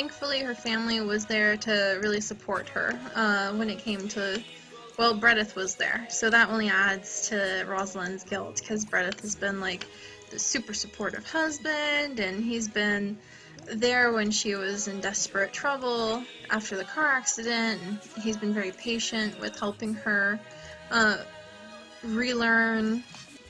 thankfully her family was there to really support her when it came to, well, Bredith was there, so that only adds to Rosalind's guilt, because Bredith has been like the super supportive husband, and he's been there when she was in desperate trouble after the car accident, and he's been very patient with helping her relearn,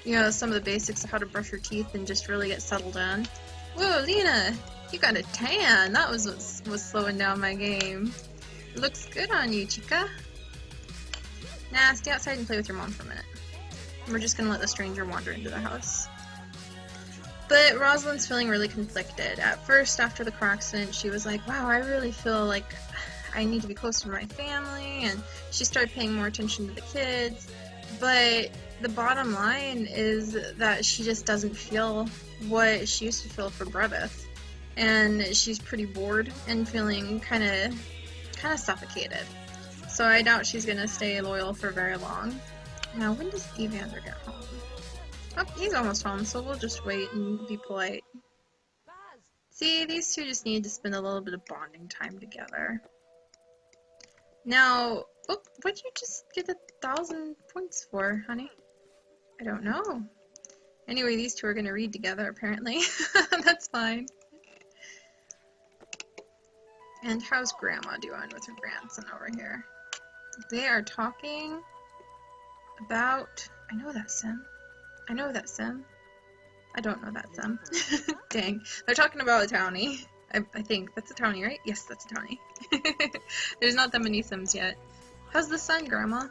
you know, some of the basics of how to brush her teeth and just really get settled in. Whoa, Lena, you got a tan. That was what was slowing down my game. Looks good on you, chica. Nah, stay outside and play with your mom for a minute. We're just gonna let the stranger wander into the house. But Rosalind's feeling really conflicted. At first, after the car accident, she was like, wow, I really feel like I need to be closer to my family, and she started paying more attention to the kids. But the bottom line is that she just doesn't feel what she used to feel for Bredith. And she's pretty bored and feeling kind of suffocated. So I doubt she's going to stay loyal for very long. Now, when does Evander get home? Oh, he's almost home, so we'll just wait and be polite. See, these two just need to spend a little bit of bonding time together. Now, oh, what'd you just get 1,000 points for, honey? I don't know. Anyway, these two are going to read together, apparently. That's fine. And how's Grandma doing with her grandson over here? They are talking about... I know that Sim. I know that Sim. I don't know that Sim. Dang. They're talking about a townie. I think. That's a townie, right? Yes, that's a townie. There's not that many Sims yet. How's the sun, Grandma?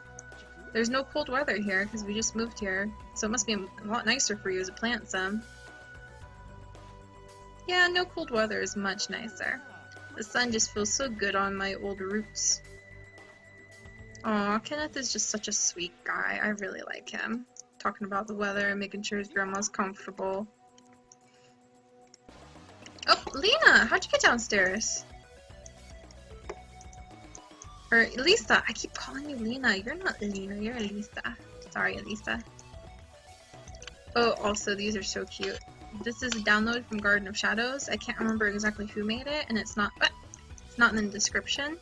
There's no cold weather here because we just moved here. So it must be a lot nicer for you as a plant Sim. Yeah, no cold weather is much nicer. The sun just feels so good on my old roots. Aw, Kenneth is just such a sweet guy. I really like him. Talking about the weather and making sure his grandma's comfortable. Oh, Lena! How'd you get downstairs? Or Elisa. I keep calling you Lena. You're not Lena. You're Elisa. Sorry, Elisa. Oh, also, these are so cute. This is a download from Garden of Shadows. I can't remember exactly who made it, and it's not in the description.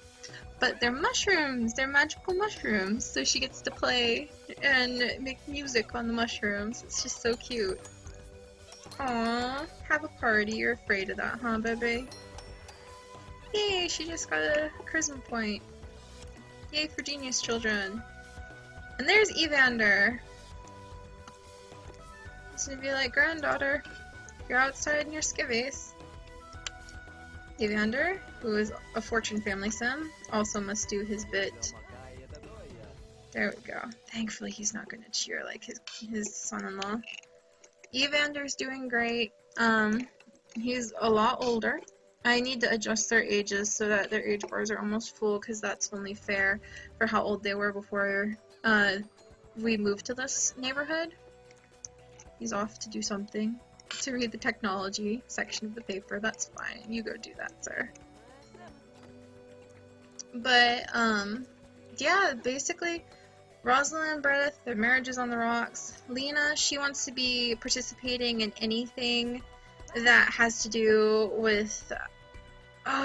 But they're mushrooms. They're magical mushrooms. So she gets to play and make music on the mushrooms. It's just so cute. Aww. Have a party. You're afraid of that, huh, baby? Yay, she just got a charisma point. Yay for genius children. And there's Evander. It's gonna be like, granddaughter, you're outside in your skivvies. Evander, who is a Fortune family Sim, also must do his bit. There we go. Thankfully he's not gonna cheer like his son-in-law. Evander's doing great. He's a lot older. I need to adjust their ages so that their age bars are almost full, because that's only fair for how old they were before we moved to this neighborhood. He's off to do something. To read the technology section of the paper. That's fine. You go do that, sir. But, yeah, basically, Rosalind and Bredith, their marriage is on the rocks. Lena, she wants to be participating in anything that has to do with,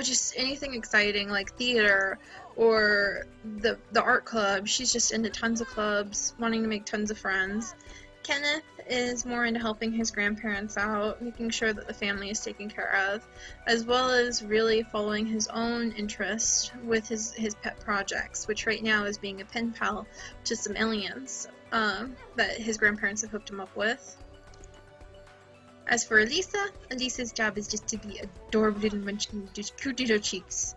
just anything exciting, like theater or the art club. She's just into tons of clubs, wanting to make tons of friends. Kenneth is more into helping his grandparents out, making sure that the family is taken care of, as well as really following his own interest with his pet projects, which right now is being a pen pal to some aliens that his grandparents have hooked him up with. As for Elisa, Elisa's job is just to be adorable little munchkin with just cute little cheeks.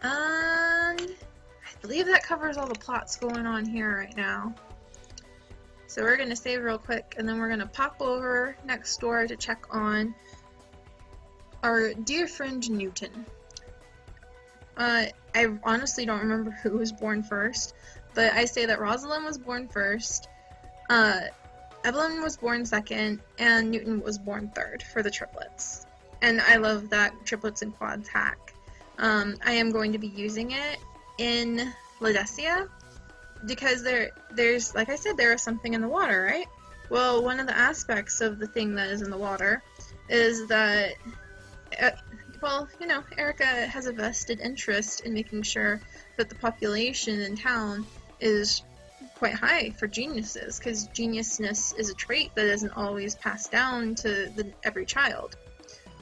And I believe that covers all the plots going on here right now. So we're going to save real quick, and then we're going to pop over next door to check on our dear friend Newton. I honestly don't remember who was born first, but I say that Rosalind was born first, Evelyn was born second, and Newton was born third for the triplets. And I love that triplets and quads hack. I am going to be using it in Ledesia, because there's, like I said, there is something in the water, right? Well, one of the aspects of the thing that is in the water is that, well, you know, Eureka has a vested interest in making sure that the population in town is quite high for geniuses, because geniusness is a trait that isn't always passed down to every child.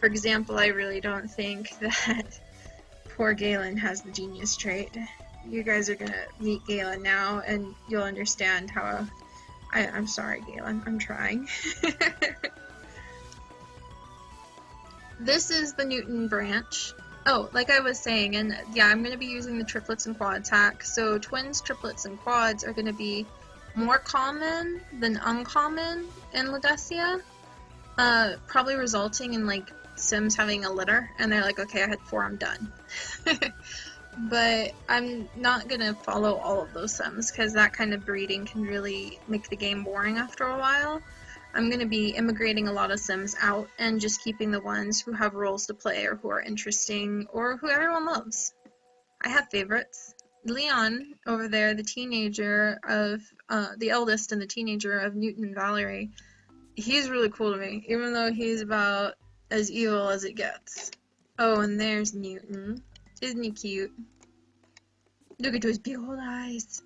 For example, I really don't think that poor Galen has the genius trait. You guys are gonna meet Galen now, and you'll understand how... I'm sorry, Galen. I'm trying. This is the Newton branch. Oh, like I was saying, and yeah, I'm going to be using the triplets and quads hack. So twins, triplets, and quads are going to be more common than uncommon in Ledesia. Probably resulting in, like, Sims having a litter, and they're like, okay, I had 4, I'm done. But I'm not going to follow all of those Sims, because that kind of breeding can really make the game boring after a while. I'm going to be immigrating a lot of Sims out and just keeping the ones who have roles to play or who are interesting or who everyone loves. I have favorites. Leon over there, the teenager of, the eldest and the teenager of Newton and Valerie, he's really cool to me, even though he's about as evil as it gets. Oh, and there's Newton. Isn't he cute? Look at those big old eyes.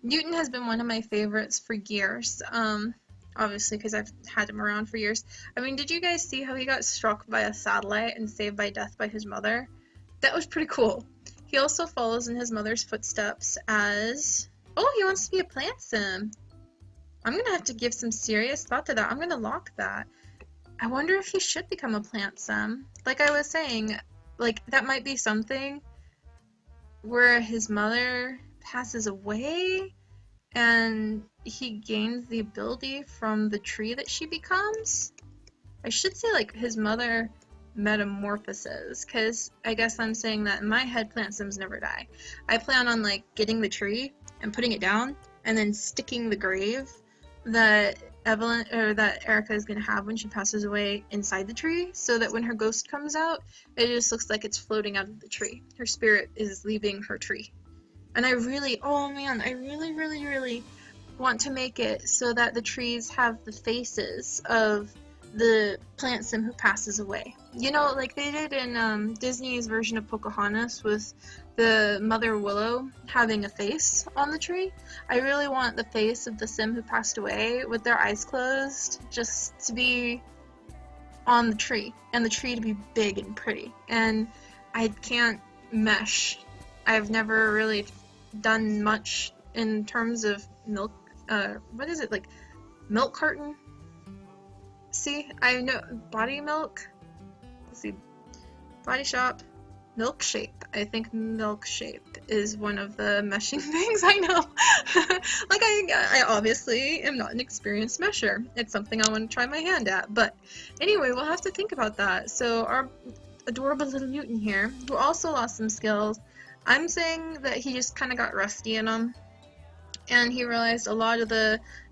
Newton has been one of my favorites for years. Obviously, because I've had him around for years. I mean, did you guys see how he got struck by a satellite and saved by death by his mother? That was pretty cool. He also follows in his mother's footsteps as... Oh, he wants to be a plant sim. I'm going to have to give some serious thought to that. I'm going to lock that. I wonder if he should become a plant sim. Like I was saying, like, that might be something where his mother passes away and he gains the ability from the tree that she becomes. I should say, like, his mother metamorphoses, because I guess I'm saying that in my head, plant sims never die. I plan on, like, getting the tree and putting it down and then sticking the grave that Evelyn, or that Eureka is going to have when she passes away inside the tree, so that when her ghost comes out, it just looks like it's floating out of the tree. Her spirit is leaving her tree. And I really, oh man, I really want to make it so that the trees have the faces of the plant sim who passes away. You know, like they did in Disney's version of Pocahontas with the Mother Willow having a face on the tree. I really want the face of the sim who passed away with their eyes closed just to be on the tree, and the tree to be big and pretty. And I can't mesh. I've never really done much in terms of milk, what is it, like, milk carton? See, I know, body milk? Let's see, body shop, milk shape. I think milk shape is one of the meshing things I know. Like, I obviously am not an experienced mesher. It's something I want to try my hand at, but anyway, we'll have to think about that. So our adorable little Newton here, who also lost some skills, I'm saying that he just kind of got rusty in them, and he realized a lot of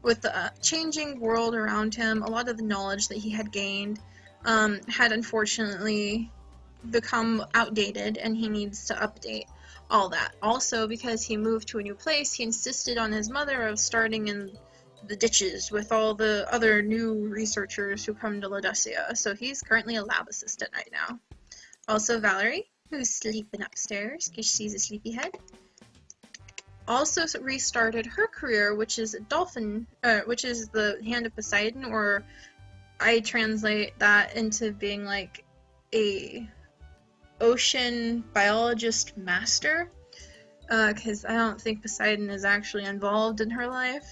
with the changing world around him, a lot of the knowledge that he had gained had unfortunately become outdated, and he needs to update all that. Also, because he moved to a new place, he insisted on his mother of starting in the ditches with all the other new researchers who come to Ledesia, so he's currently a lab assistant right now. Also, Valerie, who's sleeping upstairs because she's a sleepyhead, also restarted her career, which is a dolphin, which is the Hand of Poseidon, or I translate that into being like a ocean biologist master, because I don't think Poseidon is actually involved in her life.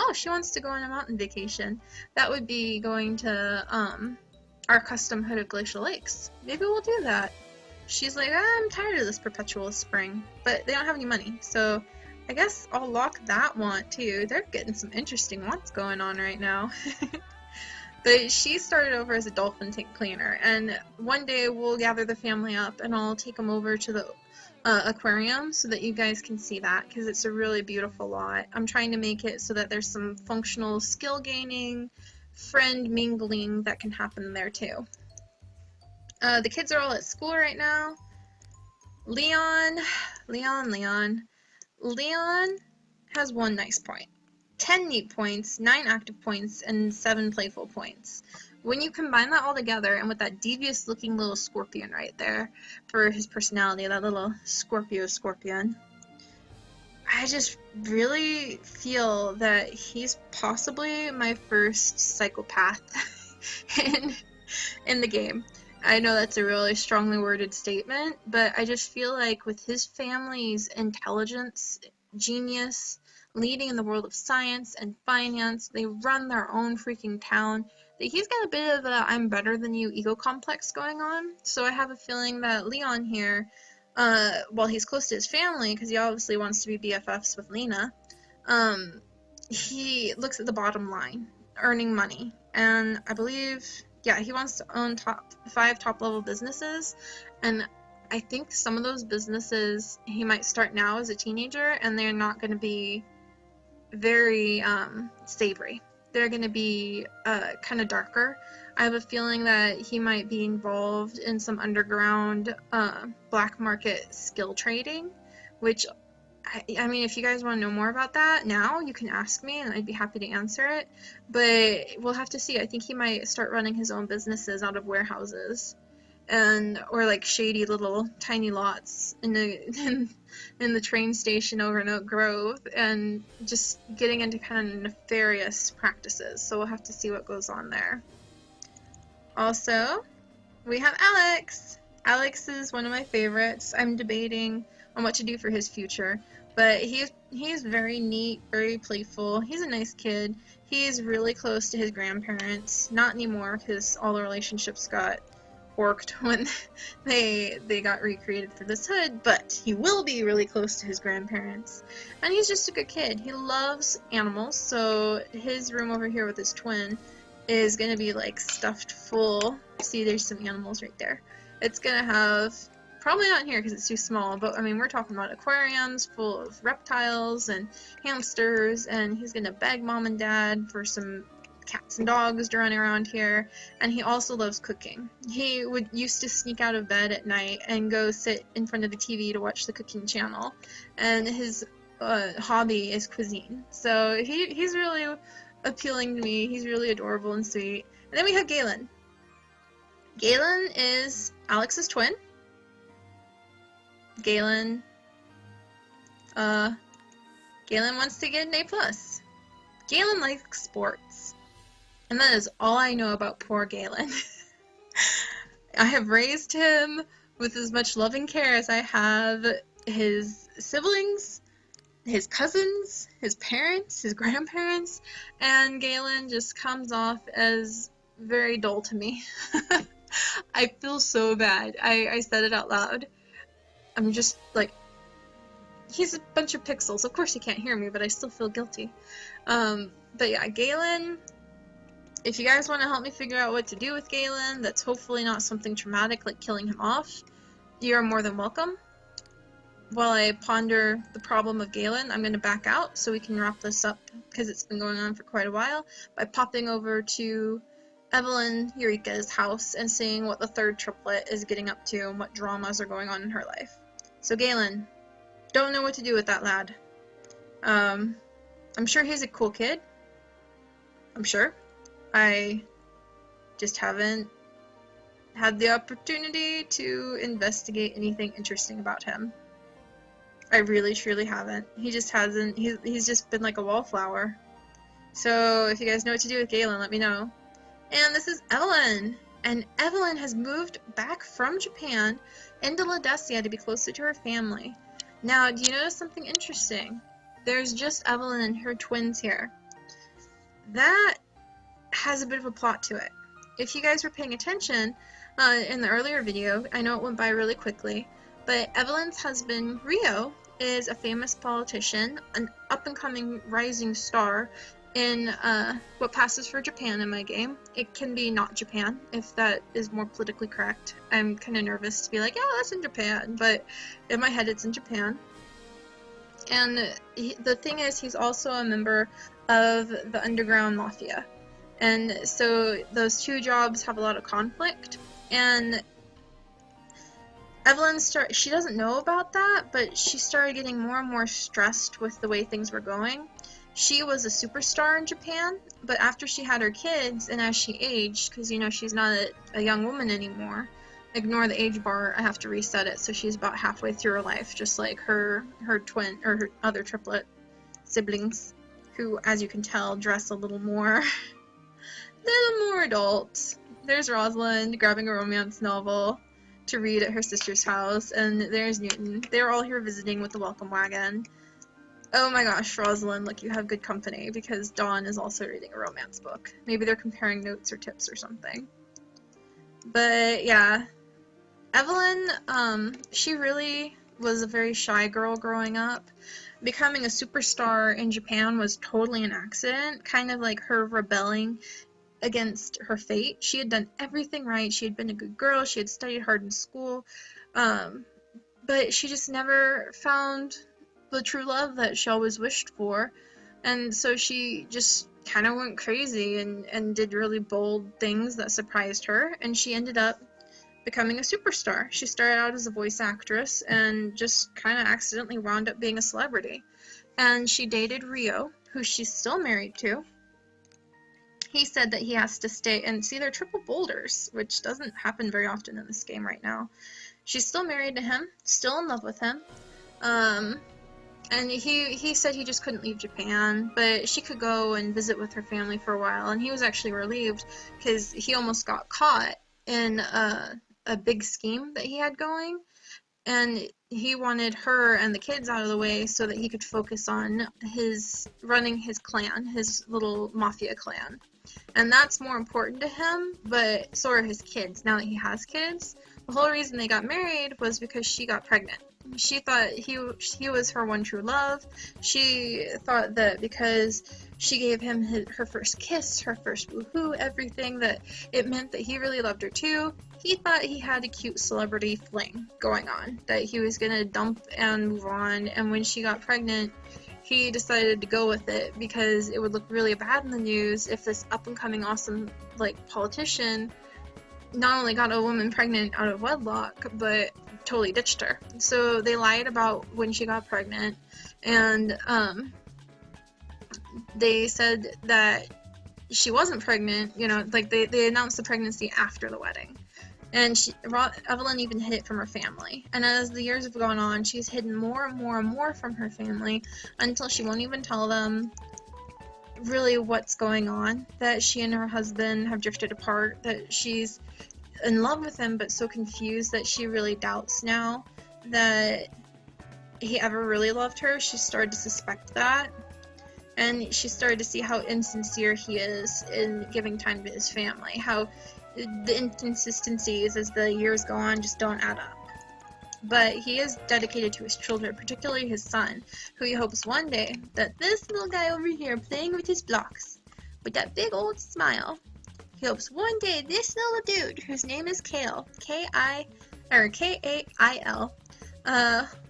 Oh, she wants to go on a mountain vacation. That would be going to our custom hood of Glacial Lakes. Maybe we'll do that. She's like, I'm tired of this perpetual spring, but they don't have any money, so I guess I'll lock that want too. They're getting some interesting wants going on right now. But she started over as a dolphin tank cleaner, and one day we'll gather the family up and I'll take them over to the aquarium so that you guys can see that, because it's a really beautiful lot. I'm trying to make it so that there's some functional skill gaining, friend mingling that can happen there too. The kids are all at school right now. Leon has 1 nice point, 10 neat points, 9 active points, and 7 playful points, when you combine that all together, and with that devious looking little scorpion right there for his personality, that little scorpion, I just really feel that he's possibly my first psychopath in the game. I know that's a really strongly worded statement, but I just feel like with his family's intelligence, genius, leading in the world of science and finance, they run their own freaking town, that he's got a bit of a I'm better than you ego complex going on. So I have a feeling that Leon here, while he's close to his family, because he obviously wants to be BFFs with Lena, he looks at the bottom line, earning money. And I believe, yeah, he wants to own 5 top-level businesses, and I think some of those businesses he might start now as a teenager, and they're not going to be very savory. They're going to be kind of darker. I have a feeling that he might be involved in some underground black market skill trading, which I mean, if you guys want to know more about that now, you can ask me and I'd be happy to answer it, but we'll have to see. I think he might start running his own businesses out of warehouses, or like shady little tiny lots in the train station over in Oak Grove, and just getting into kind of nefarious practices. So we'll have to see what goes on there. Also, we have Alex. Alex is one of my favorites. I'm debating on what to do for his future, but he's very neat, very playful. He's a nice kid. He's really close to his grandparents. Not anymore, because all the relationships got forked when they got recreated for this hood, but he will be really close to his grandparents. And he's just a good kid. He loves animals, so his room over here with his twin is gonna be like stuffed full. See, there's some animals right there. It's gonna have, probably not here because it's too small, but I mean, we're talking about aquariums full of reptiles and hamsters, and he's gonna beg mom and dad for some cats and dogs to run around here. And he also loves cooking. He used to sneak out of bed at night and go sit in front of the TV to watch the cooking channel, and his hobby is cuisine. So he's really appealing to me. He's really adorable and sweet. And then we have Galen. Galen is Alex's twin. Galen wants to get an A+. Galen likes sports. And that is all I know about poor Galen. I have raised him with as much loving care as I have his siblings, his cousins, his parents, his grandparents, and Galen just comes off as very dull to me. I feel so bad. I said it out loud. I'm just like, he's a bunch of pixels. Of course he can't hear me, but I still feel guilty. But yeah, Galen, if you guys want to help me figure out what to do with Galen, that's hopefully not something traumatic like killing him off, you're more than welcome. While I ponder the problem of Galen, I'm going to back out so we can wrap this up, because it's been going on for quite a while, by popping over to Evelyn, Eureka's house, and seeing what the third triplet is getting up to and what dramas are going on in her life. So Galen, don't know what to do with that lad. I'm sure he's a cool kid. I'm sure. I just haven't had the opportunity to investigate anything interesting about him. I really, truly haven't. He just hasn't. He's just been like a wallflower. So if you guys know what to do with Galen, let me know. And this is Evelyn. And Evelyn has moved back from Japan into Ledesia to be closer to her family. Now, do you notice something interesting? There's just Evelyn and her twins here. That has a bit of a plot to it. If you guys were paying attention in the earlier video, I know it went by really quickly, but Evelyn's husband, Rio, is a famous politician, an up-and-coming rising star in what passes for Japan in my game. It can be not Japan, if that is more politically correct. I'm kind of nervous to be like, yeah, that's in Japan, but in my head it's in Japan. And the thing is, he's also a member of the underground mafia. And so those two jobs have a lot of conflict, and Evelyn she doesn't know about that, but she started getting more and more stressed with the way things were going, She was a superstar in Japan, but after she had her kids and as she aged, because you know she's not a young woman anymore, ignore the age bar, I have to reset it, so she's about halfway through her life, just like her twin, or her other triplet siblings, who, as you can tell, dress a little more adult. There's Rosalind grabbing a romance novel to read at her sister's house, and there's Newton. They're all here visiting with the welcome wagon. Oh my gosh, Rosalind, look, you have good company, because Dawn is also reading a romance book. Maybe they're comparing notes or tips or something. But yeah, Evelyn, she really was a very shy girl growing up. Becoming a superstar in Japan was totally an accident, kind of like her rebelling against her fate. She had done everything right. She had been a good girl. She had studied hard in school. But she just never found the true love that she always wished for. And so she just kind of went crazy and did really bold things that surprised her. And she ended up becoming a superstar. She started out as a voice actress and just kind of accidentally wound up being a celebrity. And she dated Rio, who she's still married to. He said that he has to stay, and see, they're triple boulders, which doesn't happen very often in this game right now. She's still married to him, still in love with him, and he said he just couldn't leave Japan, but she could go and visit with her family for a while, and he was actually relieved, because he almost got caught in a big scheme that he had going, and he wanted her and the kids out of the way so that he could focus on running his clan, his little mafia clan. And that's more important to him, but so are his kids, now that he has kids. The whole reason they got married was because she got pregnant. She thought he was her one true love. She thought that because she gave him her first kiss, her first woohoo, everything, that it meant that he really loved her too. He thought he had a cute celebrity fling going on, that he was gonna dump and move on, and when she got pregnant, he decided to go with it because it would look really bad in the news if this up-and-coming awesome, like, politician not only got a woman pregnant out of wedlock, but totally ditched her. So they lied about when she got pregnant, and they said that she wasn't pregnant, you know, like they announced the pregnancy after the wedding. And Evelyn even hid it from her family. And as the years have gone on, she's hidden more and more and more from her family until she won't even tell them really what's going on, that she and her husband have drifted apart, that she's in love with him but so confused that she really doubts now that he ever really loved her. She started to suspect that, and she started to see how insincere he is in giving time to his family, how the inconsistencies as the years go on just don't add up. But he is dedicated to his children, particularly his son, who he hopes one day that this little guy over here playing with his blocks with that big old smile, he hopes one day this little dude, whose name is Kale, K-A-I-L,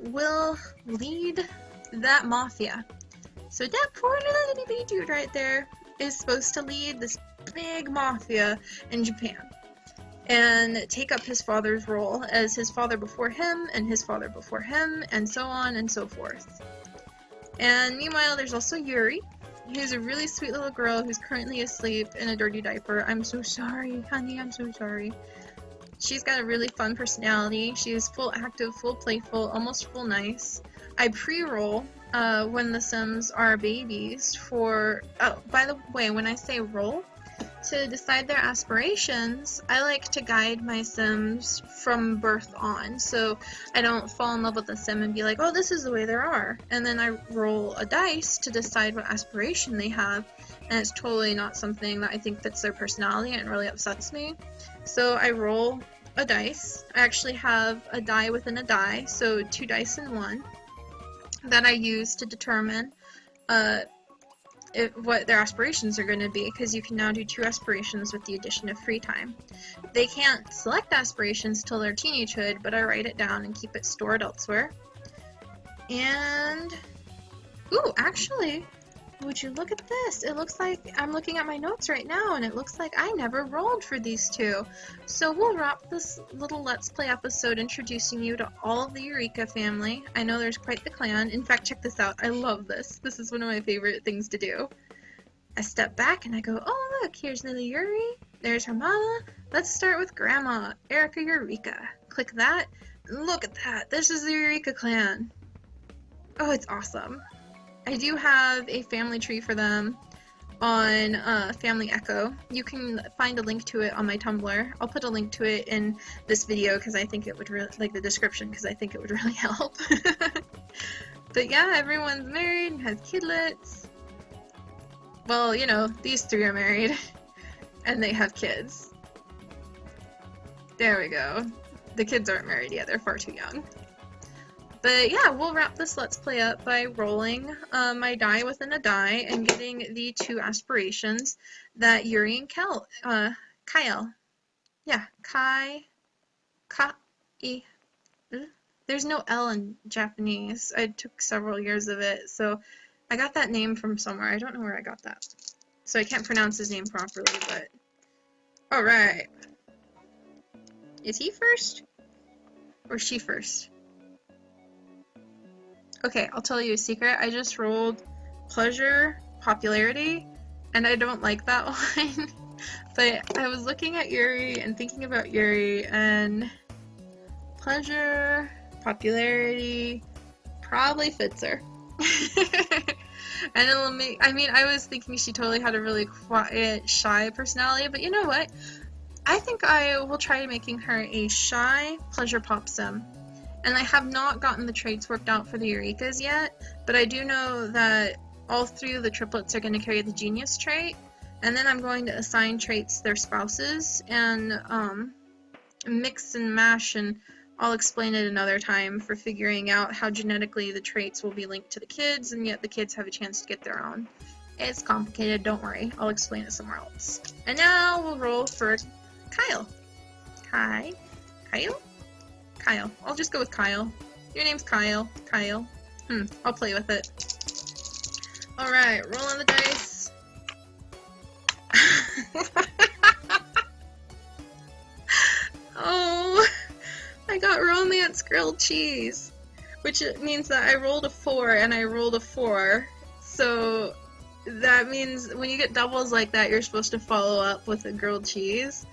will lead that mafia. So that poor little bitty dude right there is supposed to lead this big mafia in Japan and take up his father's role as his father before him and his father before him, and so on and so forth. And meanwhile, there's also Yuri, who's a really sweet little girl who's currently asleep in a dirty diaper. I'm so sorry, honey, I'm so sorry. She's got a really fun personality. She's full active, full playful, almost full nice. I pre-roll when the Sims are babies for... Oh, by the way, when I say roll, to decide their aspirations, I like to guide my Sims from birth on, so I don't fall in love with the Sim and be like, oh, this is the way they are. And then I roll a dice to decide what aspiration they have, and it's totally not something that I think fits their personality, and it really upsets me. So I roll a dice. I actually have a die within a die, so 2 dice in 1, that I use to determine what their aspirations are going to be, because you can now do 2 aspirations with the addition of free time. They can't select aspirations till their teenagehood, but I write it down and keep it stored elsewhere. And, ooh, actually, would you look at this? It looks like I'm looking at my notes right now, and it looks like I never rolled for these two. So we'll wrap this little Let's Play episode introducing you to all of the Eureka family. I know there's quite the clan. In fact, check this out. I love this. This is one of my favorite things to do. I step back and I go, oh look, here's little Yuri. There's her mama. Let's start with Grandma, Erica Eureka. Click that. Look at that. This is the Eureka clan. Oh, it's awesome. I do have a family tree for them on Family Echo. You can find a link to it on my Tumblr. I'll put a link to it in this video because I think it would really, like the description, because I think it would really help. But yeah, everyone's married and has kidlets. Well, you know, these three are married and they have kids. There we go. The kids aren't married yet, they're far too young. But yeah, we'll wrap this Let's Play up by rolling my die within a die and getting the two aspirations that Yuri and Kyle. Yeah, there's no L in Japanese. I took several years of it, so I got that name from somewhere. I don't know where I got that. So I can't pronounce his name properly, but... Alright. Is he first? Or she first? Okay, I'll tell you a secret. I just rolled pleasure, popularity, and I don't like that one. But I was looking at Yuri and thinking about Yuri, and pleasure, popularity probably fits her. And it'll make, I mean, I was thinking she totally had a really quiet, shy personality, but you know what? I think I will try making her a shy pleasure pop sim. And I have not gotten the traits worked out for the Eurekas yet, but I do know that all three of the triplets are going to carry the genius trait, and then I'm going to assign traits to their spouses, and mix and mash, and I'll explain it another time for figuring out how genetically the traits will be linked to the kids, and yet the kids have a chance to get their own. It's complicated, don't worry, I'll explain it somewhere else. And now we'll roll for Kyle. Kyle? Kyle. I'll just go with Kyle. Your name's Kyle. Kyle. I'll play with it. Alright, rolling the dice. Oh, I got romance grilled cheese, which means that I rolled a 4 and I rolled a 4. So that means when you get doubles like that, you're supposed to follow up with a grilled cheese.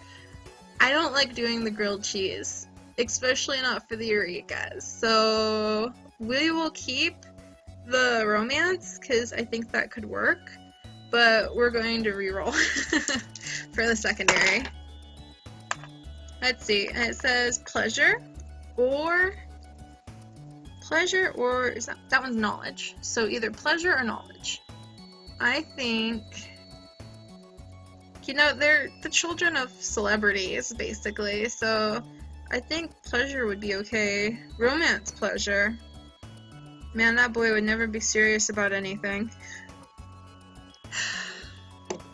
I don't like doing the grilled cheese. Especially not for the Eurekas. So we will keep the romance because I think that could work, but we're going to reroll for the secondary. Let's see, and it says pleasure or is that one's knowledge. So either pleasure or knowledge. I think, you know, they're the children of celebrities basically, so I think pleasure would be okay. Romance pleasure. Man, that boy would never be serious about anything.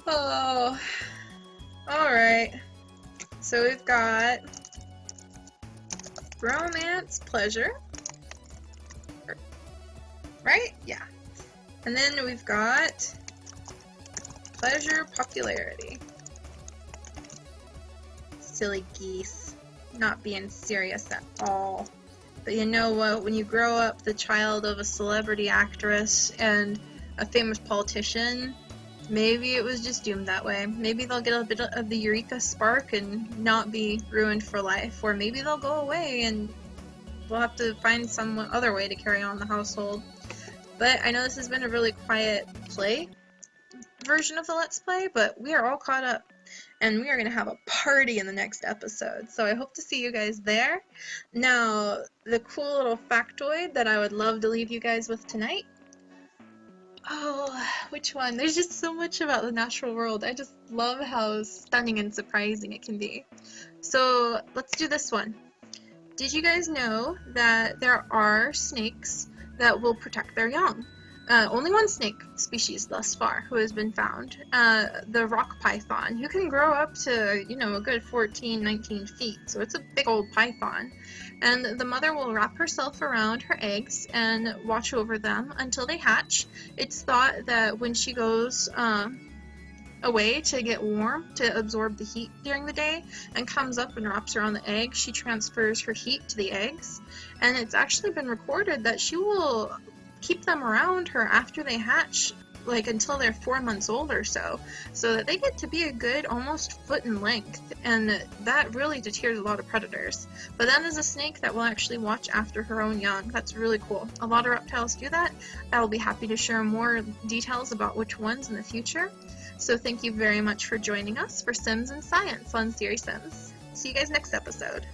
Oh. Alright. So we've got romance pleasure. Right? Yeah. And then we've got pleasure popularity. Silly geese. Not being serious at all. But you know what, when you grow up the child of a celebrity actress and a famous politician, maybe it was just doomed that way. Maybe they'll get a bit of the Eureka spark and not be ruined for life, or maybe they'll go away and we'll have to find some other way to carry on the household. But I know this has been a really quiet play version of the Let's Play, but we are all caught up. And we are going to have a party in the next episode, so I hope to see you guys there. Now, the cool little factoid that I would love to leave you guys with tonight. Oh, which one? There's just so much about the natural world. I just love how stunning and surprising it can be. So, let's do this one. Did you guys know that there are snakes that will protect their young? only one snake species thus far who has been found, the rock python, who can grow up to, you know, a good 14, 19 feet, so it's a big old python. And the mother will wrap herself around her eggs and watch over them until they hatch. It's thought that when she goes away to get warm, to absorb the heat during the day, and comes up and wraps around the egg, she transfers her heat to the eggs. And it's actually been recorded that she will keep them around her after they hatch, like until they're 4 months old or so that they get to be a good almost foot in length, and that really deters a lot of predators. But then there's a snake that will actually watch after her own young. That's really cool. A lot of reptiles do that. I will be happy to share more details about which ones in the future. So thank you very much for joining us for Sims and Science on Seri Sims. See you guys next episode.